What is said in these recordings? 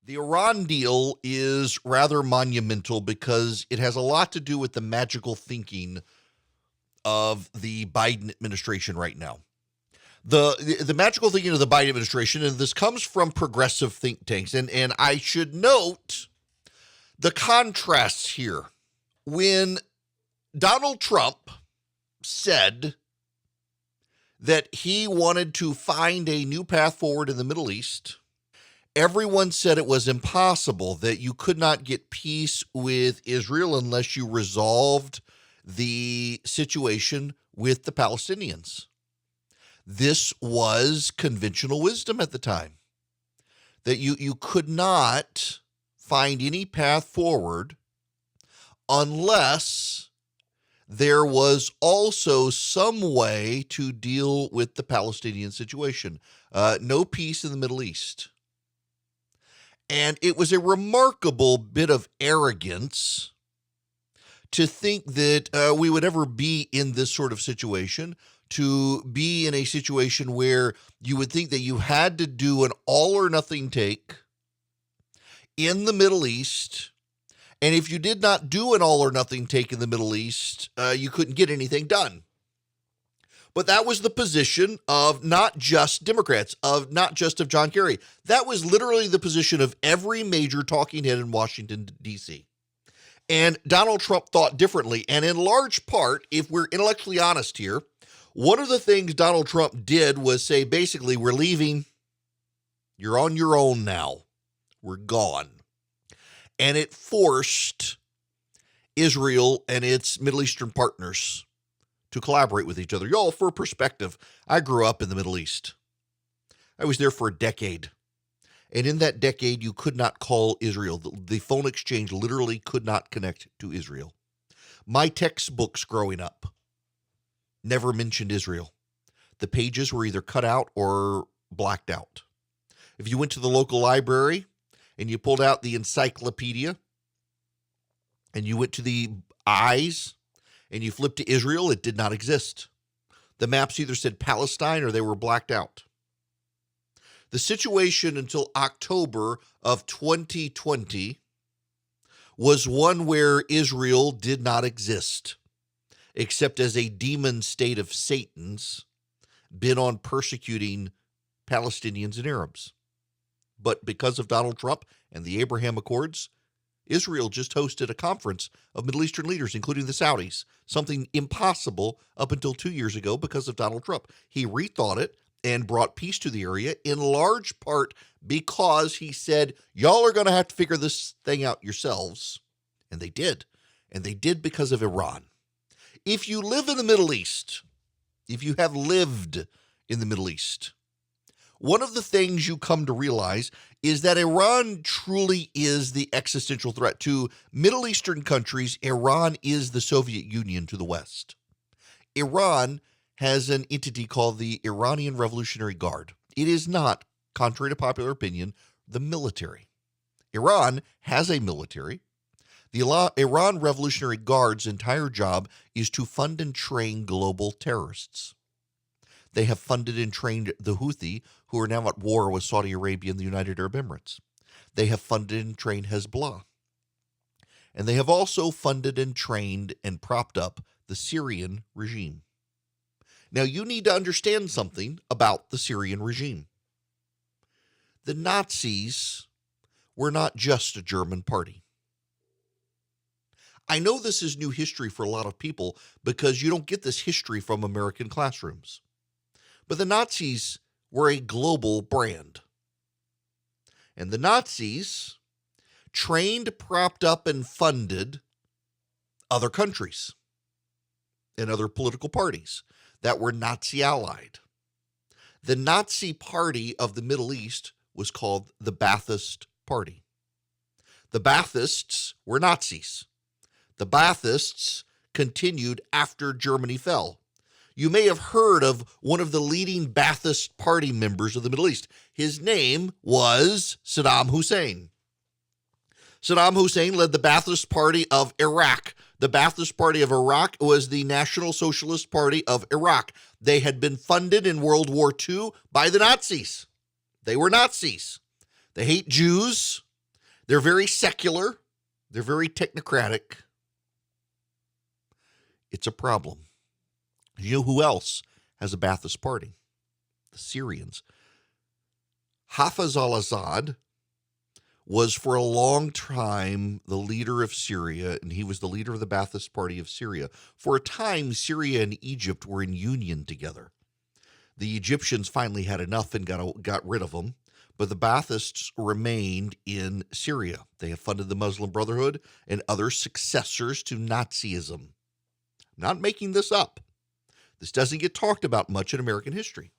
The Iran deal is rather monumental because it has a lot to do with the magical thinking of the Biden administration right now. The magical thinking of the Biden administration, and this comes from progressive think tanks, and I should note the contrasts here. When Donald Trump said that he wanted to find a new path forward in the Middle East, everyone said it was impossible, that you could not get peace with Israel unless you resolved the situation with the Palestinians. This was conventional wisdom at the time, that you could not find any path forward unless there was also some way to deal with the Palestinian situation. No peace in the Middle East. And it was a remarkable bit of arrogance to think that we would ever be in this sort of situation, to be in a situation where you would think that you had to do an all or nothing take in the Middle East. And if you did not do an all or nothing take in the Middle East, you couldn't get anything done. But that was the position of not just Democrats, of not just of John Kerry. That was literally the position of every major talking head in Washington, D.C. And Donald Trump thought differently. And in large part, if we're intellectually honest here, one of the things Donald Trump did was say, basically, we're leaving. You're on your own now. We're gone. And it forced Israel and its Middle Eastern partners to collaborate with each other. Y'all, for perspective, I grew up in the Middle East. I was there for a decade. And in that decade, you could not call Israel. The phone exchange literally could not connect to Israel. My textbooks growing up never mentioned Israel. The pages were either cut out or blacked out. If you went to the local library and you pulled out the encyclopedia and you went to the eyes and you flipped to Israel, it did not exist. The maps either said Palestine or they were blacked out. The situation until October of 2020 was one where Israel did not exist, except as a demon state of Satan's bent on persecuting Palestinians and Arabs. But because of Donald Trump and the Abraham Accords, Israel just hosted a conference of Middle Eastern leaders, including the Saudis, something impossible up until 2 years ago because of Donald Trump. He rethought it and brought peace to the area, in large part because he said, y'all are going to have to figure this thing out yourselves. And they did. And they did because of Iran. If you live in the Middle East, if you have lived in the Middle East, one of the things you come to realize is that Iran truly is the existential threat to Middle Eastern countries. Iran is the Soviet Union to the West. Iran has an entity called the Iranian Revolutionary Guard. It is not, contrary to popular opinion, the military. Iran has a military. The Iran Revolutionary Guard's entire job is to fund and train global terrorists. They have funded and trained the Houthi, who are now at war with Saudi Arabia and the United Arab Emirates. They have funded and trained Hezbollah. And they have also funded and trained and propped up the Syrian regime. Now, you need to understand something about the Syrian regime. The Nazis were not just a German party. I know this is new history for a lot of people because you don't get this history from American classrooms. But the Nazis were a global brand. And the Nazis trained, propped up, and funded other countries and other political parties that were Nazi allied. The Nazi party of the Middle East was called the Ba'athist Party. The Ba'athists were Nazis. The Ba'athists continued after Germany fell. You may have heard of one of the leading Ba'athist Party members of the Middle East. His name was Saddam Hussein. Saddam Hussein led the Ba'athist Party of Iraq. The Ba'athist Party of Iraq was the National Socialist Party of Iraq. They had been funded in World War II by the Nazis. They were Nazis. They hate Jews. They're very secular. They're very technocratic. It's a problem. You know who else has a Ba'athist Party? The Syrians. Hafez al-Assad was for a long time the leader of Syria, and he was the leader of the Ba'athist Party of Syria. For a time, Syria and Egypt were in union together. The Egyptians finally had enough and got rid of them, but the Ba'athists remained in Syria. They have funded the Muslim Brotherhood and other successors to Nazism. I'm not making this up. This doesn't get talked about much in American history.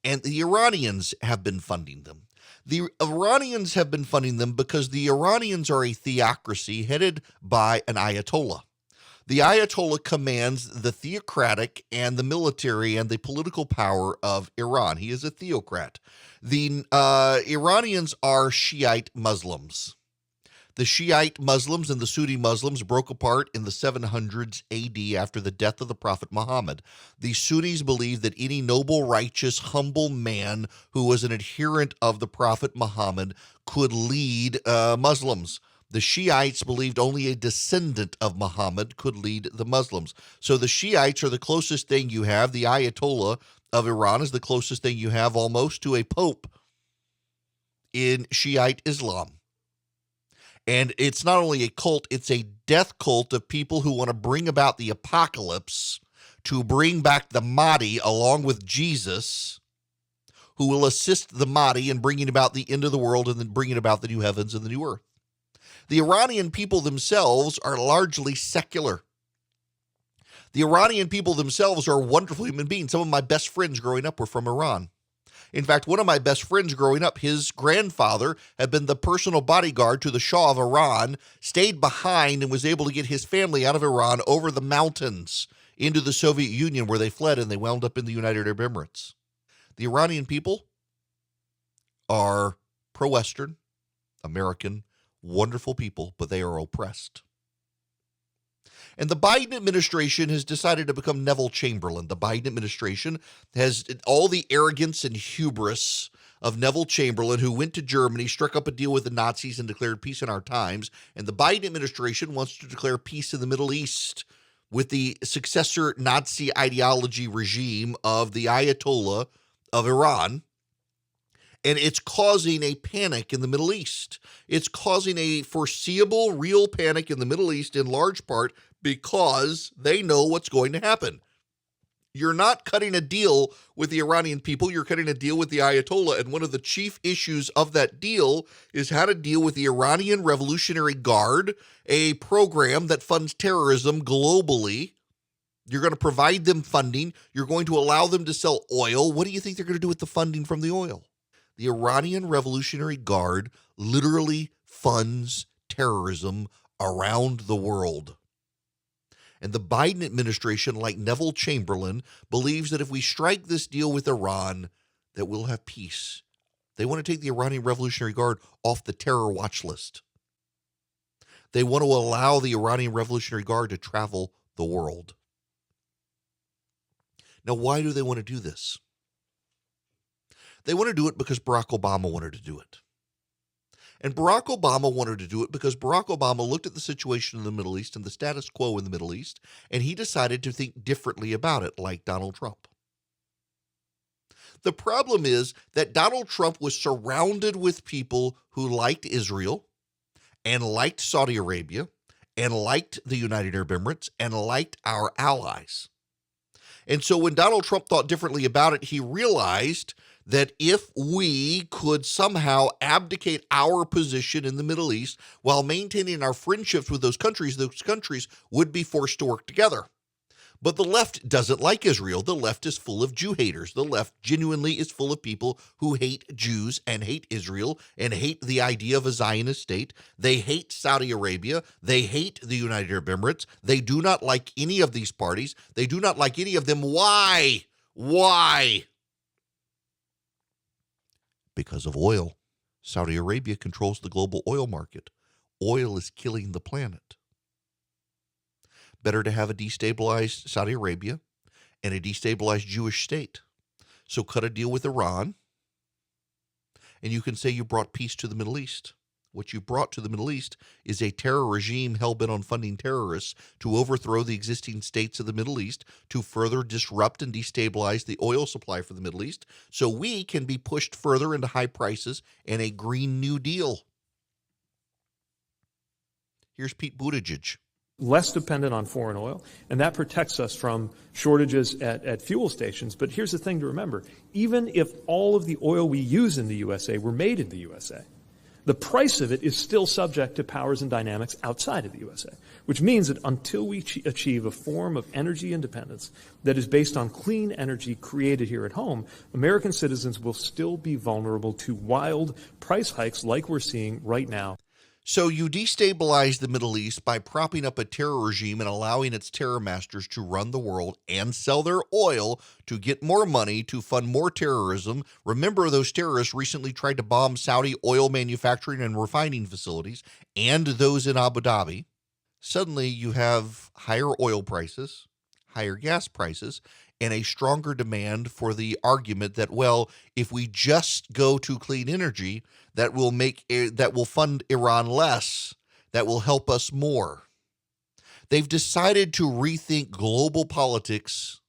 And the Iranians have been funding them. The Iranians have been funding them because the Iranians are a theocracy headed by an Ayatollah. The Ayatollah commands the theocratic and the military and the political power of Iran. He is a theocrat. The Iranians are Shiite Muslims. The Shiite Muslims and the Sunni Muslims broke apart in the 700s AD after the death of the Prophet Muhammad. The Sunnis believed that any noble, righteous, humble man who was an adherent of the Prophet Muhammad could lead Muslims. The Shiites believed only a descendant of Muhammad could lead the Muslims. So the Shiites are the closest thing you have. The Ayatollah of Iran is the closest thing you have almost to a pope in Shiite Islam. And it's not only a cult, it's a death cult of people who want to bring about the apocalypse, to bring back the Mahdi along with Jesus, who will assist the Mahdi in bringing about the end of the world and then bringing about the new heavens and the new earth. The Iranian people themselves are largely secular. The Iranian people themselves are wonderful human beings. Some of my best friends growing up were from Iran. In fact, one of my best friends growing up, his grandfather had been the personal bodyguard to the Shah of Iran, stayed behind and was able to get his family out of Iran over the mountains into the Soviet Union, where they fled and they wound up in the United Arab Emirates. The Iranian people are pro-Western, American, wonderful people, but they are oppressed. And the Biden administration has decided to become Neville Chamberlain. The Biden administration has all the arrogance and hubris of Neville Chamberlain, who went to Germany, struck up a deal with the Nazis, and declared peace in our times. And the Biden administration wants to declare peace in the Middle East with the successor Nazi ideology regime of the Ayatollah of Iran. And it's causing a panic in the Middle East. It's causing a foreseeable, real panic in the Middle East in large part because they know what's going to happen. You're not cutting a deal with the Iranian people. You're cutting a deal with the Ayatollah. And one of the chief issues of that deal is how to deal with the Iranian Revolutionary Guard, a program that funds terrorism globally. You're going to provide them funding. You're going to allow them to sell oil. What do you think they're going to do with the funding from the oil? The Iranian Revolutionary Guard literally funds terrorism around the world. And the Biden administration, like Neville Chamberlain, believes that if we strike this deal with Iran, that we'll have peace. They want to take the Iranian Revolutionary Guard off the terror watch list. They want to allow the Iranian Revolutionary Guard to travel the world. Now, why do they want to do this? They want to do it because Barack Obama wanted to do it. And Barack Obama wanted to do it because Barack Obama looked at the situation in the Middle East and the status quo in the Middle East, and he decided to think differently about it, like Donald Trump. The problem is that Donald Trump was surrounded with people who liked Israel and liked Saudi Arabia and liked the United Arab Emirates and liked our allies. And so when Donald Trump thought differently about it, he realized that if we could somehow abdicate our position in the Middle East while maintaining our friendships with those countries would be forced to work together. But the left doesn't like Israel. The left is full of Jew haters. The left genuinely is full of people who hate Jews and hate Israel and hate the idea of a Zionist state. They hate Saudi Arabia. They hate the United Arab Emirates. They do not like any of these parties. They do not like any of them. Why? Why? Because of oil. Saudi Arabia controls the global oil market. Oil is killing the planet. Better to have a destabilized Saudi Arabia and a destabilized Jewish state. So cut a deal with Iran, and you can say you brought peace to the Middle East. What you brought to the Middle East is a terror regime hell-bent on funding terrorists to overthrow the existing states of the Middle East, to further disrupt and destabilize the oil supply for the Middle East, so we can be pushed further into high prices and a Green New Deal. Here's Pete Buttigieg. Less dependent on foreign oil, and that protects us from shortages at fuel stations. But here's the thing to remember. Even if all of the oil we use in the USA were made in the USA, the price of it is still subject to powers and dynamics outside of the USA, which means that until we achieve a form of energy independence that is based on clean energy created here at home, American citizens will still be vulnerable to wild price hikes like we're seeing right now. So you destabilize the Middle East by propping up a terror regime and allowing its terror masters to run the world and sell their oil to get more money to fund more terrorism. Remember, those terrorists recently tried to bomb Saudi oil manufacturing and refining facilities and those in Abu Dhabi. Suddenly you have higher oil prices, higher gas prices, and a stronger demand for the argument that, well, if we just go to clean energy, that will fund Iran less, that will help us more. They've decided to rethink global politics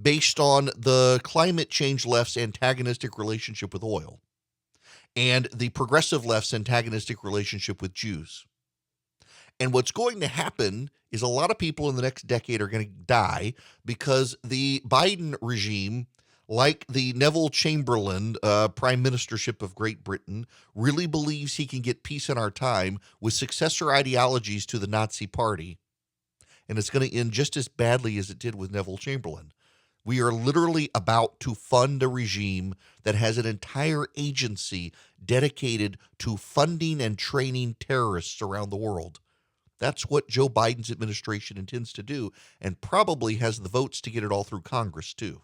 based on the climate change left's antagonistic relationship with oil and the progressive left's antagonistic relationship with Jews. And what's going to happen is a lot of people in the next decade are going to die because the Biden regime, like the Neville Chamberlain prime ministership of Great Britain, really believes he can get peace in our time with successor ideologies to the Nazi Party. And it's going to end just as badly as it did with Neville Chamberlain. We are literally about to fund a regime that has an entire agency dedicated to funding and training terrorists around the world. That's what Joe Biden's administration intends to do, and probably has the votes to get it all through Congress, too.